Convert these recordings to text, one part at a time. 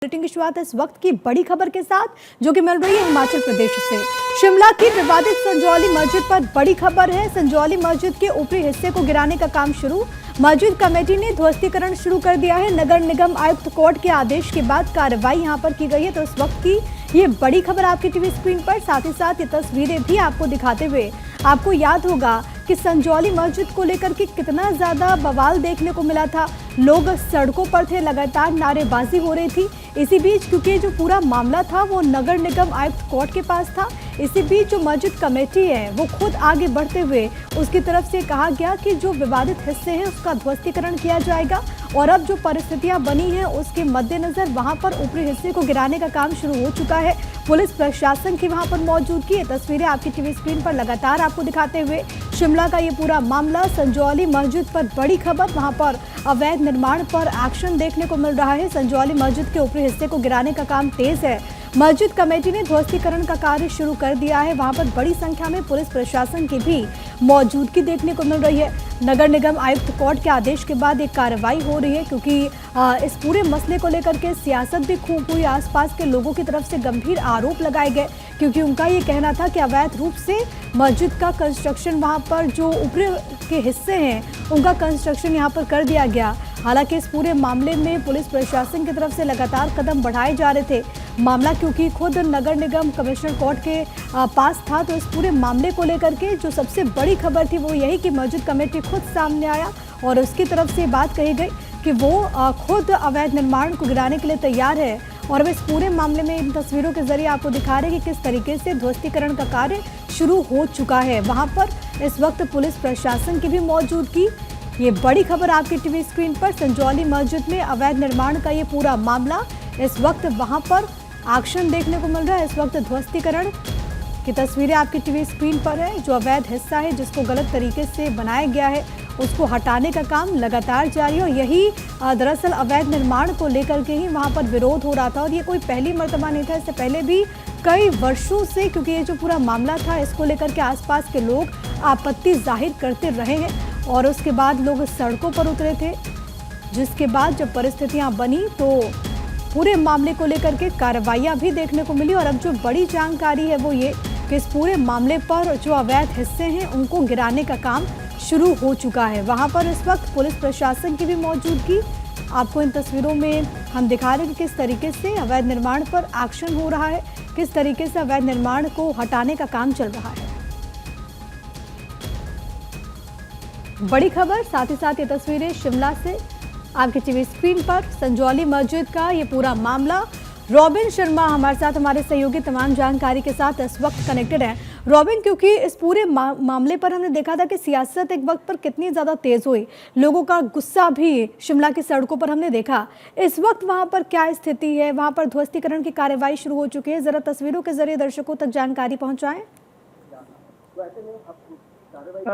Bulletin की शुरुआत इस वक्त की बड़ी खबर के साथ जो कि मिल रही है हिमाचल प्रदेश से। शिमला की विवादित संजौली मस्जिद पर बड़ी खबर है। संजौली मस्जिद के ऊपरी हिस्से को गिराने का काम शुरू। मस्जिद कमेटी ने ध्वस्तीकरण शुरू कर दिया है। नगर निगम आयुक्त कोर्ट के आदेश के बाद कार्रवाई यहां पर की गई है। तो इस वक्त की ये बड़ी खबर आपकी टीवी स्क्रीन पर, साथ ही साथ ये तस्वीरें भी आपको दिखाते हुए आपको याद होगा कि संजौली मस्जिद को लेकर के कितना ज्यादा बवाल देखने को मिला था। लोग सड़कों पर थे, लगातार नारेबाजी हो रही थी। इसी बीच क्योंकि जो पूरा मामला था वो नगर निगम आयुक्त कोर्ट के पास था, इसी बीच जो मस्जिद कमेटी है वो खुद आगे बढ़ते हुए उसकी तरफ से कहा गया कि जो विवादित हिस्से हैं उसका ध्वस्तीकरण किया जाएगा। और अब जो परिस्थितियां बनी हैं उसके मद्देनजर वहां पर ऊपरी हिस्से को गिराने का काम शुरू हो चुका है। पुलिस प्रशासन की वहां पर मौजूदगी है। तस्वीरें आपकी टीवी स्क्रीन पर लगातार आपको दिखाते हुए शिमला का ये पूरा मामला, संजौली मस्जिद पर बड़ी खबर, वहां पर अवैध निर्माण पर एक्शन देखने को मिल रहा है। संजौली मस्जिद के ऊपरी हिस्से को गिराने का काम तेज है। मस्जिद कमेटी ने ध्वस्तीकरण का कार्य शुरू कर दिया है। वहां पर बड़ी संख्या में पुलिस प्रशासन की भी मौजूदगी देखने को मिल रही है। नगर निगम आयुक्त कोर्ट के आदेश के बाद एक कार्रवाई हो रही है क्योंकि इस पूरे मसले को लेकर के सियासत भी खूब हुई। आसपास के लोगों की तरफ से गंभीर आरोप लगाए गए क्योंकि उनका ये कहना था कि अवैध रूप से मस्जिद का कंस्ट्रक्शन, वहां पर जो ऊपरी के हिस्से हैं उनका कंस्ट्रक्शन यहां पर कर दिया गया। हालांकि इस पूरे मामले में पुलिस प्रशासन की तरफ से लगातार कदम बढ़ाए जा रहे थे। मामला क्योंकि खुद नगर निगम कमिश्नर कोर्ट के पास था, तो इस पूरे मामले को लेकर के जो सबसे बड़ी खबर थी वो यही कि मस्जिद कमेटी खुद सामने आया और उसकी तरफ से बात कही गई कि वो खुद अवैध निर्माण को गिराने के लिए तैयार है। और अब इस पूरे मामले में इन तस्वीरों के जरिए आपको दिखा रहे हैं कि किस तरीके से ध्वस्तीकरण का कार्य शुरू हो चुका है। वहां पर इस वक्त पुलिस प्रशासन की भी मौजूदगी। ये बड़ी खबर आपकी टीवी स्क्रीन पर, संजौली मस्जिद में अवैध निर्माण का ये पूरा मामला, इस वक्त वहां पर एक्शन देखने को मिल रहा है। इस वक्त ध्वस्तीकरण की तस्वीरें आपकी टीवी स्क्रीन पर है। जो अवैध हिस्सा है जिसको गलत तरीके से बनाया गया है उसको हटाने का काम लगातार जारी है। और यही दरअसल अवैध निर्माण को लेकर के ही वहां पर विरोध हो रहा था और ये कोई पहली मर्तबा नहीं था। इससे पहले भी कई वर्षों से, क्योंकि ये जो पूरा मामला था इसको लेकर के आसपास के लोग आपत्ति जाहिर करते रहे हैं और उसके बाद लोग सड़कों पर उतरे थे, जिसके बाद जब परिस्थितियां बनी तो पूरे मामले को लेकर के कार्रवाइयां भी देखने को मिली। और अब जो बड़ी जानकारी है वो ये कि इस पूरे मामले पर जो अवैध हिस्से हैं उनको गिराने का काम शुरू हो चुका है। वहां पर इस वक्त पुलिस प्रशासन की भी मौजूदगी आपको इन तस्वीरों में हम दिखा रहे हैं कि किस तरीके से अवैध निर्माण पर एक्शन हो रहा है, किस तरीके से अवैध निर्माण को हटाने का काम चल रहा है। बड़ी खबर, साथ ही साथ ये तस्वीरें शिमला से आपकी टीवी स्क्रीन पर, संजौली मस्जिद का ये पूरा मामला। रॉबिन शर्मा हमारे साथ, हमारे सहयोगी तमाम जानकारी के साथ इस वक्त कनेक्टेड हैं। रॉबिन, क्योंकि इस पूरे मामले पर हमने देखा था कि सियासत एक वक्त पर कितनी ज़्यादा तेज़ हुई, लोगों का गुस्सा भी शिमला की सड़कों पर हमने देखा। इस वक्त वहाँ पर क्या स्थिति है? वहाँ पर ध्वस्तीकरण की कार्रवाई शुरू हो चुकी है, ज़रा तस्वीरों के जरिए दर्शकों तक जानकारी पहुँचाएं।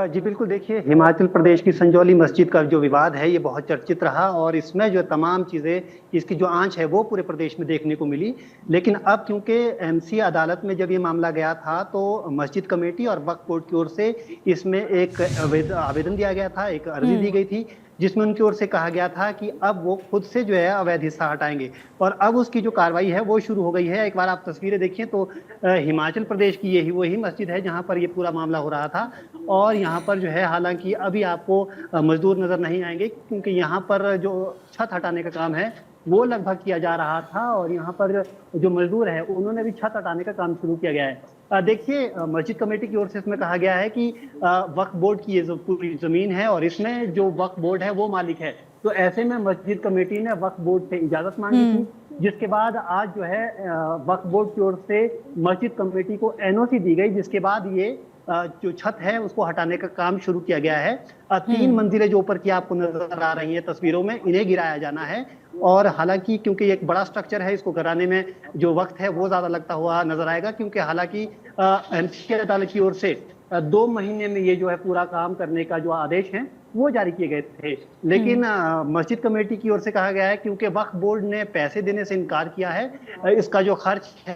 जी बिल्कुल, देखिए हिमाचल प्रदेश की संजौली मस्जिद का जो विवाद है ये बहुत चर्चित रहा और इसमें जो तमाम चीज़ें, इसकी जो आंच है वो पूरे प्रदेश में देखने को मिली। लेकिन अब क्योंकि एमसी अदालत में जब ये मामला गया था तो मस्जिद कमेटी और वक्फ बोर्ड की ओर से इसमें एक आवेदन दिया गया था, एक अर्जी दी गई थी जिसमें उनकी ओर से कहा गया था कि अब वो खुद से जो है अवैध हिस्सा हटाएंगे और अब उसकी जो कार्रवाई है वो शुरू हो गई है। एक बार आप तस्वीरें देखिए तो हिमाचल प्रदेश की यही वही मस्जिद है जहां पर ये पूरा मामला हो रहा था और यहाँ पर जो है हालांकि अभी आपको मजदूर नजर नहीं आएंगे क्योंकि यहाँ पर जो छत हटाने का काम है वो लगभग किया जा रहा था और यहाँ पर जो मजदूर है उन्होंने भी छत हटाने का काम शुरू किया गया है। देखिए मस्जिद कमेटी की ओर से इसमें कहा गया है कि वक्फ बोर्ड की ये जो पूरी जमीन है और इसमें जो वक्फ बोर्ड है वो मालिक है, तो ऐसे में मस्जिद कमेटी ने वक्फ बोर्ड से इजाजत मांगी थी, जिसके बाद आज जो है वक्फ बोर्ड की ओर से मस्जिद कमेटी को एनओसी दी गई, जिसके बाद ये जो छत है उसको हटाने का काम शुरू किया गया है। 3 मंजिलें जो ऊपर की आपको नजर आ रही है तस्वीरों में, इन्हें गिराया जाना है और हालांकि क्योंकि एक बड़ा स्ट्रक्चर है इसको कराने में जो वक्त है वो ज्यादा लगता हुआ नजर आएगा क्योंकि हालांकि एमसी अदालत की ओर से 2 महीने में ये जो है पूरा काम करने का जो आदेश है वो जारी किए गए थे। लेकिन मस्जिद कमेटी की ओर से कहा गया है क्योंकि वक्फ बोर्ड ने पैसे देने से इनकार किया है, इसका जो खर्च है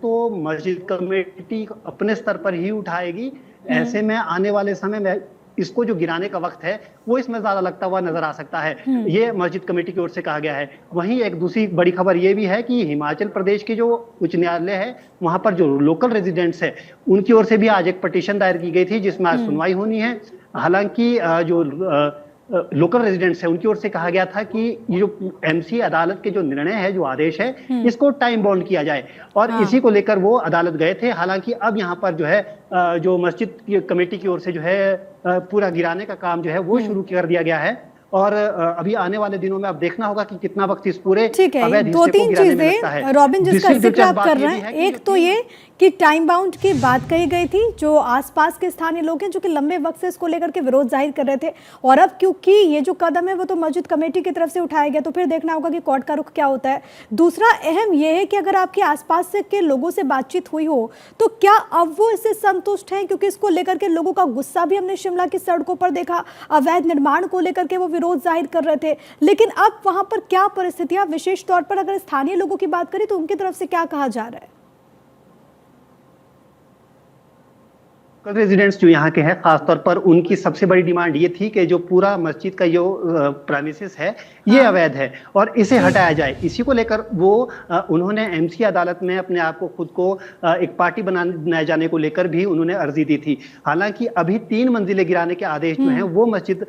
तो मस्जिद कमेटी अपने स्तर पर ही उठाएगी। ऐसे में आने वाले समय में इसको जो गिराने का वक्त है वो इसमें ज्यादा लगता हुआ नजर आ सकता है, ये मस्जिद कमेटी की ओर से कहा गया है। वहीं एक दूसरी बड़ी खबर ये भी है कि हिमाचल प्रदेश के जो उच्च न्यायालय है वहां पर जो लोकल रेजिडेंट्स है उनकी ओर से भी आज एक पिटीशन दायर की गई थी जिसमें आज सुनवाई होनी है। हालांकि जो लोकल रेजिडेंट्स है उनकी ओर से कहा गया था कि ये जो एमसी अदालत के जो निर्णय है, जो आदेश है, इसको टाइम बाउंड किया जाए और इसी को लेकर वो अदालत गए थे। हालांकि अब यहाँ पर जो है जो मस्जिद कमेटी की ओर से जो है पूरा गिराने का काम जो है वो शुरू कर दिया गया है और अभी आने वाले दिनों में अब देखना होगा कि कितना वक्त इस पूरे ठीक है। अवैध दो हिस्से को तीन गिराने में लगता चीजें है। रॉबिन जिसका दूसरी जिक्र आप दिलचस्प कर बात ये रहे भी हैं, है एक तो ये कि टाइम बाउंड की बात कही गई थी, जो आसपास के स्थानीय लोग हैं जो कि लंबे वक्त से इसको लेकर के विरोध जाहिर कर रहे थे, और अब क्योंकि ये जो कदम है वो तो मस्जिद कमेटी की तरफ से उठाया गया, तो फिर देखना होगा कि कोर्ट का रुख क्या होता है। दूसरा अहम ये है कि अगर आपके आसपास से के लोगों से बातचीत हुई हो तो क्या अब वो इससे संतुष्ट हैं, क्योंकि इसको लेकर के लोगों का गुस्सा भी हमने शिमला की सड़कों पर देखा, अवैध निर्माण को लेकर के वो विरोध जाहिर कर रहे थे, लेकिन अब वहां पर क्या परिस्थितियां, विशेष तौर पर अगर स्थानीय लोगों की बात करें तो उनकी तरफ से क्या कहा जा रहा है? रेजिडेंट्स जो यहाँ के हैं खासतौर पर उनकी सबसे बड़ी डिमांड ये थी कि जो पूरा मस्जिद का जो प्रेमिसेस है ये अवैध है और इसे हटाया जाए। इसी को लेकर वो उन्होंने एमसी अदालत में अपने आप को खुद को एक पार्टी बनाए जाने को लेकर भी उन्होंने अर्जी दी थी। हालांकि अभी 3 मंजिलें गिराने के आदेश जो हैं वो मस्जिद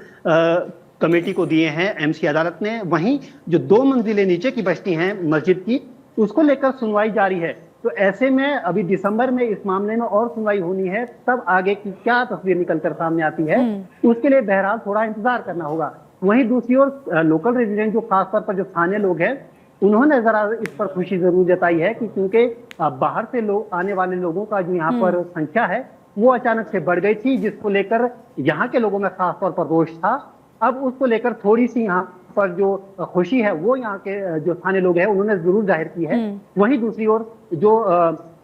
कमेटी को दिए हैं एमसी अदालत ने। वहीं जो 2 मंजिलें नीचे की बचती हैं मस्जिद की, उसको लेकर सुनवाई जारी है। तो ऐसे में अभी दिसंबर में इस मामले में और सुनवाई होनी है, तब आगे की क्या तस्वीर निकलकर सामने आती है उसके लिए बहरहाल थोड़ा इंतजार करना होगा। वहीं दूसरी ओर लोकल रेजिडेंट जो खासतौर पर जो स्थानीय लोग हैं उन्होंने जरा इस पर खुशी जरूर जताई है कि क्योंकि बाहर से लोग आने वाले लोगों का जो यहाँ पर संख्या है वो अचानक से बढ़ गई थी, जिसको लेकर यहाँ के लोगों में खासतौर पर रोष था। अब उसको लेकर थोड़ी सी यहाँ पर जो खुशी है वो यहाँ के जो स्थानीय लोग हैं उन्होंने जरूर जाहिर की है। वहीं दूसरी ओर जो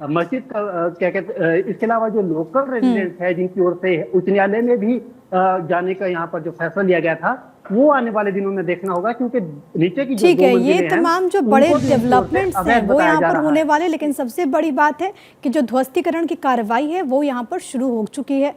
मस्जिद का क्या कहते इसके अलावा जो लोकल रेजिडेंट्स है जिनकी ओर से उच्च न्यायालय में भी जाने का यहाँ पर जो फैसला लिया गया था वो आने वाले दिनों में देखना होगा, क्योंकि नीचे की ठीक है, ये तमाम जो बड़े डेवलपमेंट्स हैं वो यहाँ पर होने वाले, लेकिन सबसे बड़ी बात है कि जो ध्वस्तीकरण की कार्रवाई है वो यहाँ पर शुरू हो चुकी है।